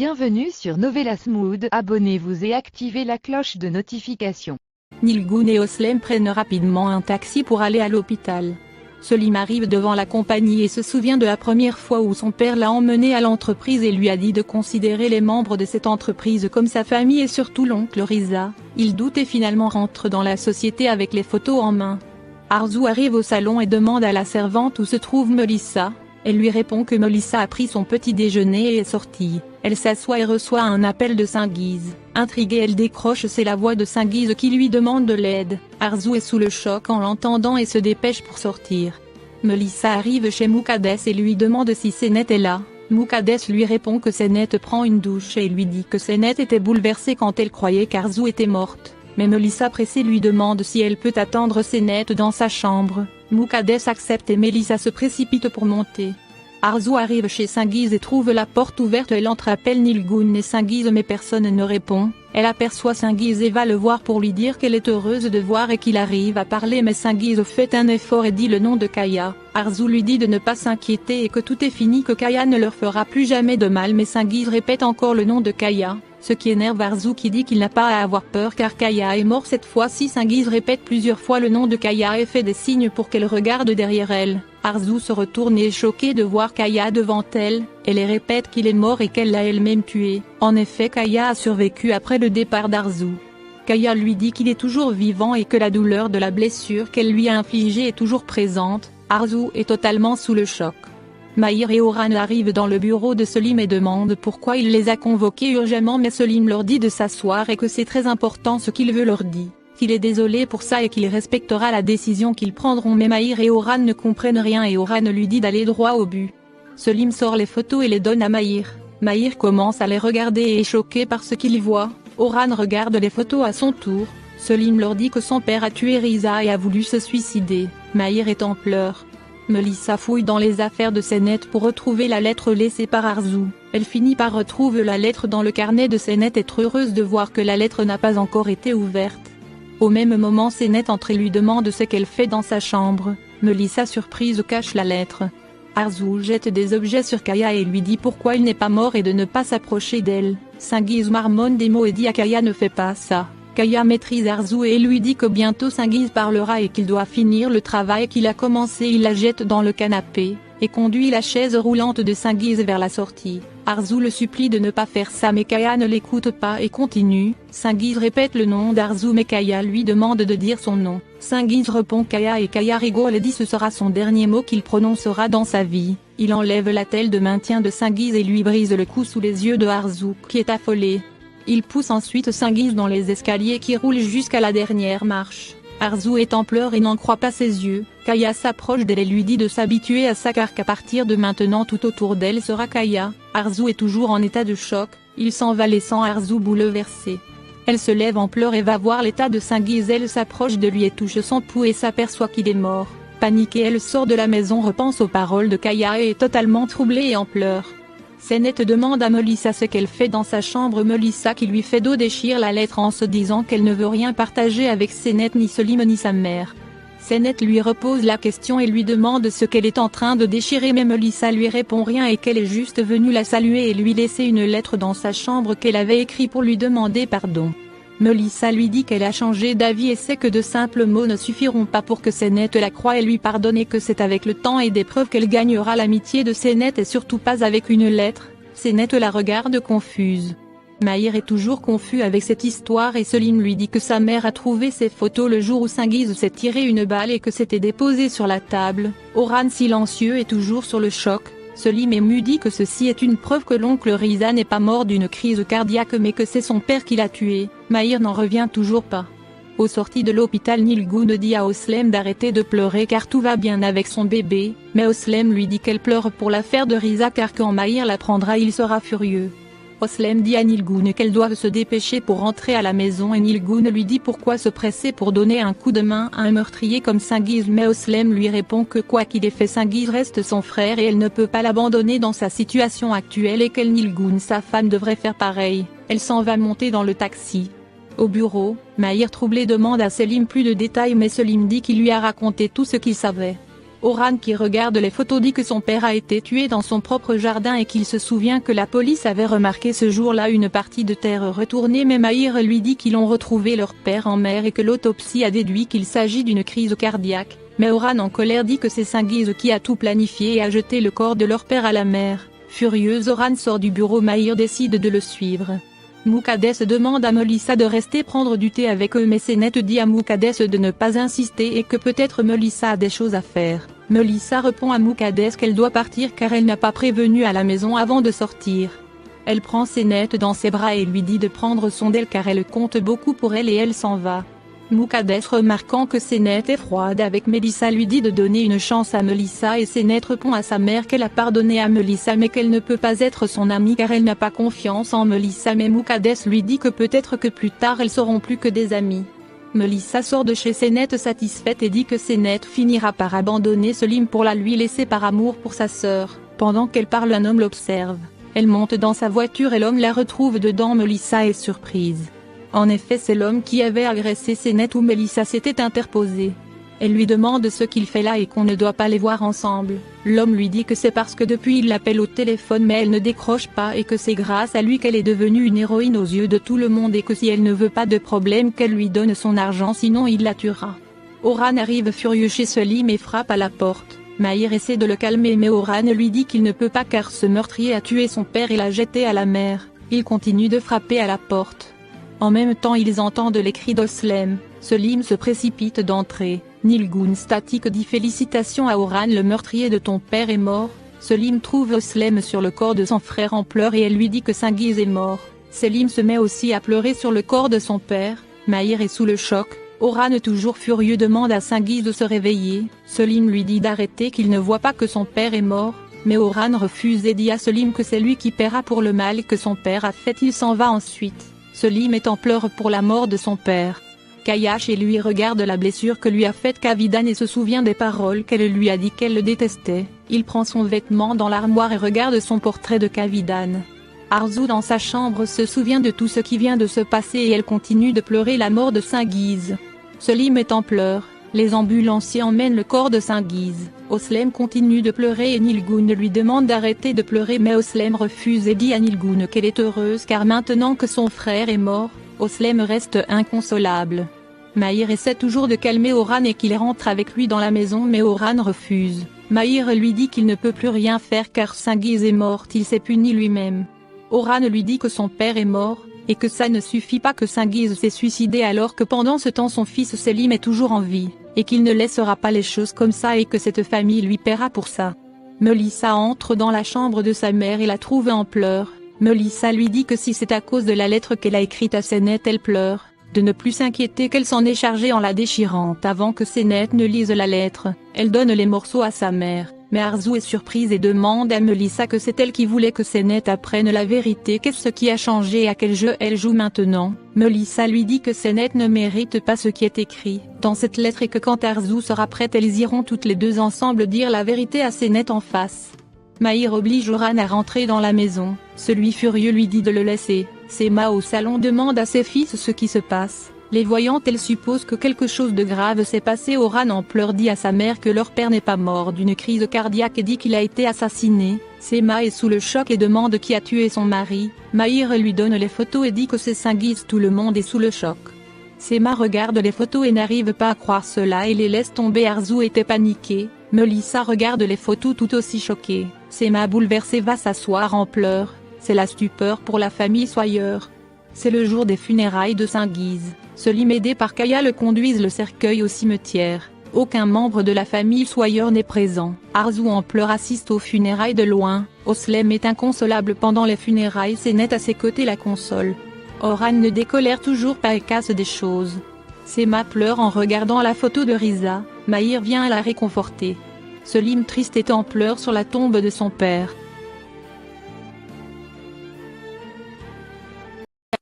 Bienvenue sur Novelas Mood, abonnez-vous et activez la cloche de notification. Nilgün et Özlem prennent rapidement un taxi pour aller à l'hôpital. Selim arrive devant la compagnie et se souvient de la première fois où son père l'a emmené à l'entreprise et lui a dit de considérer les membres de cette entreprise comme sa famille et surtout l'oncle Riza. Il doute et finalement rentre dans la société avec les photos en main. Arzu arrive au salon et demande à la servante où se trouve Melissa. Elle lui répond que Melissa a pris son petit déjeuner et est sortie. Elle s'assoit et reçoit un appel de Cengiz. Intriguée, elle décroche, c'est la voix de Cengiz qui lui demande de l'aide. Arzu est sous le choc en l'entendant et se dépêche pour sortir. Melissa arrive chez Mukaddes et lui demande si Senet est là. Mukaddes lui répond que Senet prend une douche et lui dit que Senet était bouleversée quand elle croyait qu'Arzu était morte. Mais Melissa pressée lui demande si elle peut attendre Senet dans sa chambre. Mukaddes accepte et Melissa se précipite pour monter. Arzu arrive chez Cengiz et trouve la porte ouverte. Elle entre, appelle Nilgün et Cengiz mais personne ne répond. Elle aperçoit Cengiz et va le voir pour lui dire qu'elle est heureuse de voir et qu'il arrive à parler mais Cengiz fait un effort et dit le nom de Kaya. Arzu lui dit de ne pas s'inquiéter et que tout est fini, que Kaya ne leur fera plus jamais de mal mais Cengiz répète encore le nom de Kaya, ce qui énerve Arzu qui dit qu'il n'a pas à avoir peur car Kaya est mort cette fois-ci. Cengiz répète plusieurs fois le nom de Kaya et fait des signes pour qu'elle regarde derrière elle. Arzu se retourne et est choquée de voir Kaya devant elle, elle répète qu'il est mort et qu'elle l'a elle-même tué. En effet, Kaya a survécu après le départ d'Arzu. Kaya lui dit qu'il est toujours vivant et que la douleur de la blessure qu'elle lui a infligée est toujours présente. Arzu est totalement sous le choc. Mahir et Orhan arrivent dans le bureau de Selim et demandent pourquoi il les a convoqués urgemment mais Selim leur dit de s'asseoir et que c'est très important ce qu'il veut leur dire. Qu'il est désolé pour ça et qu'il respectera la décision qu'ils prendront mais Mahir et Orhan ne comprennent rien et Orhan lui dit d'aller droit au but. Selim sort les photos et les donne à Mahir. Mahir commence à les regarder et est choqué par ce qu'il voit. Orhan regarde les photos à son tour. Selim leur dit que son père a tué Riza et a voulu se suicider. Mahir est en pleurs. Melissa fouille dans les affaires de Senet pour retrouver la lettre laissée par Arzu. Elle finit par retrouver la lettre dans le carnet de Senet et est heureuse de voir que la lettre n'a pas encore été ouverte. Au même moment Senet entre et lui demande ce qu'elle fait dans sa chambre. Melissa surprise cache la lettre. Arzu jette des objets sur Kaya et lui dit pourquoi il n'est pas mort et de ne pas s'approcher d'elle. Cengiz marmonne des mots et dit à Kaya ne fais pas ça. Kaya maîtrise Arzu et lui dit que bientôt Cengiz parlera et qu'il doit finir le travail qu'il a commencé. Il la jette dans le canapé, et conduit la chaise roulante de Cengiz vers la sortie. Arzu le supplie de ne pas faire ça mais Kaya ne l'écoute pas et continue. Cengiz répète le nom d'Arzu mais Kaya lui demande de dire son nom. Cengiz répond Kaya et Kaya rigole et dit ce sera son dernier mot qu'il prononcera dans sa vie. Il enlève la telle de maintien de Cengiz et lui brise le cou sous les yeux de Arzu qui est affolé. Il pousse ensuite Cengiz dans les escaliers qui roulent jusqu'à la dernière marche. Arzu est en pleurs et n'en croit pas ses yeux. Kaya s'approche d'elle et lui dit de s'habituer à ça car qu'à partir de maintenant tout autour d'elle sera Kaya. Arzu est toujours en état de choc, il s'en va laissant Arzu bouleversée. Elle se lève en pleurs et va voir l'état de Cengiz. Elle s'approche de lui et touche son pouls et s'aperçoit qu'il est mort. Paniquée, elle sort de la maison, repense aux paroles de Kaya et est totalement troublée et en pleurs. Senet demande à Melissa ce qu'elle fait dans sa chambre. Melissa qui lui fait dos déchire la lettre en se disant qu'elle ne veut rien partager avec Senet ni Selim ni sa mère. Senet lui repose la question et lui demande ce qu'elle est en train de déchirer mais Melissa lui répond rien et qu'elle est juste venue la saluer et lui laisser une lettre dans sa chambre qu'elle avait écrite pour lui demander pardon. Melissa lui dit qu'elle a changé d'avis et sait que de simples mots ne suffiront pas pour que Senet la croie et lui pardonne et que c'est avec le temps et des preuves qu'elle gagnera l'amitié de Senet et surtout pas avec une lettre. Senet la regarde confuse. Mahir est toujours confus avec cette histoire et Selim lui dit que sa mère a trouvé ses photos le jour où Cengiz s'est tiré une balle et que c'était déposé sur la table. Orhan silencieux est toujours sur le choc. Selim ému dit que ceci est une preuve que l'oncle Riza n'est pas mort d'une crise cardiaque mais que c'est son père qui l'a tué. Mahir n'en revient toujours pas. Au sorti de l'hôpital, Nilgün dit à Özlem d'arrêter de pleurer car tout va bien avec son bébé, mais Özlem lui dit qu'elle pleure pour l'affaire de Riza car quand Mahir l'apprendra il sera furieux. Özlem dit à Nilgün qu'elle doit se dépêcher pour rentrer à la maison et Nilgün lui dit pourquoi se presser pour donner un coup de main à un meurtrier comme Cengiz mais Özlem lui répond que quoi qu'il ait fait Cengiz reste son frère et elle ne peut pas l'abandonner dans sa situation actuelle et qu'elle Nilgün sa femme devrait faire pareil. Elle s'en va monter dans le taxi. Au bureau, Mahir troublé demande à Selim plus de détails mais Selim dit qu'il lui a raconté tout ce qu'il savait. Orhan qui regarde les photos dit que son père a été tué dans son propre jardin et qu'il se souvient que la police avait remarqué ce jour-là une partie de terre retournée, mais Mahir lui dit qu'ils ont retrouvé leur père en mer et que l'autopsie a déduit qu'il s'agit d'une crise cardiaque, mais Orhan en colère dit que c'est Cengiz qui a tout planifié et a jeté le corps de leur père à la mer. Furieuse, Orhan sort du bureau, Mahir décide de le suivre. Muqaddes demande à Melissa de rester prendre du thé avec eux, mais Senet dit à Muqaddes de ne pas insister et que peut-être Melissa a des choses à faire. Melissa répond à Muqaddes qu'elle doit partir car elle n'a pas prévenu à la maison avant de sortir. Elle prend Senet dans ses bras et lui dit de prendre soin d'elle car elle compte beaucoup pour elle et elle s'en va. Muqaddes, remarquant que Senet est froide avec Melissa, lui dit de donner une chance à Melissa et Senet répond à sa mère qu'elle a pardonné à Melissa mais qu'elle ne peut pas être son amie car elle n'a pas confiance en Melissa, mais Muqaddes lui dit que peut-être que plus tard elles seront plus que des amies. Melissa sort de chez Senet satisfaite et dit que Senet finira par abandonner Selim pour la lui laisser par amour pour sa sœur. Pendant qu'elle parle, un homme l'observe. Elle monte dans sa voiture et l'homme la retrouve dedans. Melissa est surprise. En effet, c'est l'homme qui avait agressé Senet où Melissa s'était interposée. Elle lui demande ce qu'il fait là et qu'on ne doit pas les voir ensemble. L'homme lui dit que c'est parce que depuis il l'appelle au téléphone mais elle ne décroche pas et que c'est grâce à lui qu'elle est devenue une héroïne aux yeux de tout le monde et que si elle ne veut pas de problème qu'elle lui donne son argent sinon il la tuera. Orhan arrive furieux chez Selim et frappe à la porte. Mahir essaie de le calmer mais Orhan lui dit qu'il ne peut pas car ce meurtrier a tué son père et l'a jeté à la mer. Il continue de frapper à la porte. En même temps ils entendent les cris d'Oslem. Selim se précipite d'entrer. Nilgun statique dit félicitations à Orhan, le meurtrier de ton père est mort. Selim trouve Oslem sur le corps de son frère en pleurs et elle lui dit que Cengiz est mort. Selim se met aussi à pleurer sur le corps de son père. Mahir est sous le choc. Orhan toujours furieux demande à Cengiz de se réveiller. Selim lui dit d'arrêter qu'il ne voit pas que son père est mort. Mais Orhan refuse et dit à Selim que c'est lui qui paiera pour le mal que son père a fait. Il s'en va ensuite. Selim est en pleurs pour la mort de son père. Kayash et lui regarde la blessure que lui a faite Kavidan et se souvient des paroles qu'elle lui a dit qu'elle le détestait. Il prend son vêtement dans l'armoire et regarde son portrait de Kavidan. Arzu dans sa chambre se souvient de tout ce qui vient de se passer et elle continue de pleurer la mort de Cengiz. Selim est en pleurs. Les ambulanciers emmènent le corps de Cengiz. Oslem continue de pleurer et Nilgun lui demande d'arrêter de pleurer mais Oslem refuse et dit à Nilgun qu'elle est heureuse car maintenant que son frère est mort, Oslem reste inconsolable. Mahir essaie toujours de calmer Orhan et qu'il rentre avec lui dans la maison mais Orhan refuse. Mahir lui dit qu'il ne peut plus rien faire car Cengiz est mort, il s'est puni lui-même. Orhan lui dit que son père est mort, et que ça ne suffit pas que Cengiz s'est suicidé alors que pendant ce temps son fils Selim est toujours en vie, et qu'il ne laissera pas les choses comme ça et que cette famille lui paiera pour ça. Melissa entre dans la chambre de sa mère et la trouve en pleurs. Melissa lui dit que si c'est à cause de la lettre qu'elle a écrite à Senet elle pleure, de ne plus s'inquiéter qu'elle s'en est chargée en la déchirant avant que Senet ne lise la lettre. Elle donne les morceaux à sa mère. Mais Arzu est surprise et demande à Melissa que c'est elle qui voulait que Senet apprenne la vérité. Qu'est-ce qui a changé et à quel jeu elle joue maintenant? Melissa lui dit que Senet ne mérite pas ce qui est écrit dans cette lettre et que quand Arzu sera prête elles iront toutes les deux ensemble dire la vérité à Senet en face. Mahir oblige Orhan à rentrer dans la maison. Celui furieux lui dit de le laisser. Sema au salon demande à ses fils ce qui se passe. Les voyant, elle suppose que quelque chose de grave s'est passé. Orhan en pleurs dit à sa mère que leur père n'est pas mort d'une crise cardiaque et dit qu'il a été assassiné. Sema est sous le choc et demande qui a tué son mari. Mahir lui donne les photos et dit que c'est Cengiz. Tout le monde est sous le choc. Sema regarde les photos et n'arrive pas à croire cela et les laisse tomber. Arzu était paniqué. Melissa regarde les photos tout aussi choquée. Sema bouleversée va s'asseoir en pleurs. C'est la stupeur pour la famille Sawyer. C'est le jour des funérailles de Cengiz. Selim aidé par Kaya le conduisent le cercueil au cimetière. Aucun membre de la famille Sawyer n'est présent. Arzu en pleurs assiste aux funérailles de loin. Oslem est inconsolable pendant les funérailles. Senet à ses côtés la console. Orhan ne décolère toujours pas et casse des choses. Sema pleure en regardant la photo de Riza. Mahir vient la réconforter. Selim triste est en pleurs sur la tombe de son père.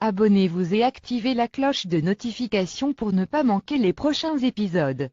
Abonnez-vous et activez la cloche de notification pour ne pas manquer les prochains épisodes.